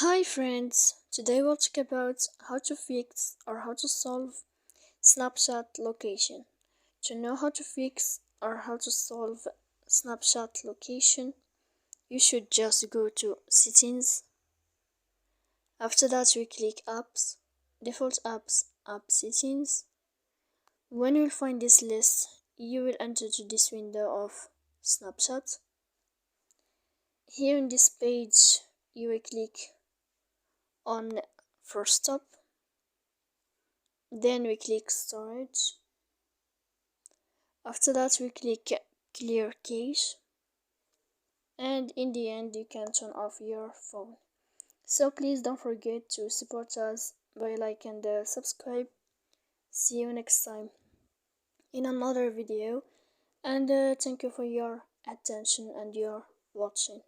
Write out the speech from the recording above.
Hi friends, today we'll talk about how to fix or how to solve snapshot location. To know how to fix or how to solve snapshot location, you should just go to settings. After that we click apps, default apps, app settings. When you'll find this list, you will enter to this window of snapshot. Here in this page, you will click on first stop. Then we click storage. After that we click clear cache, and in the end you can turn off your phone. So please don't forget to support us by like and subscribe. See you next time in another video, and thank you for your attention and your watching.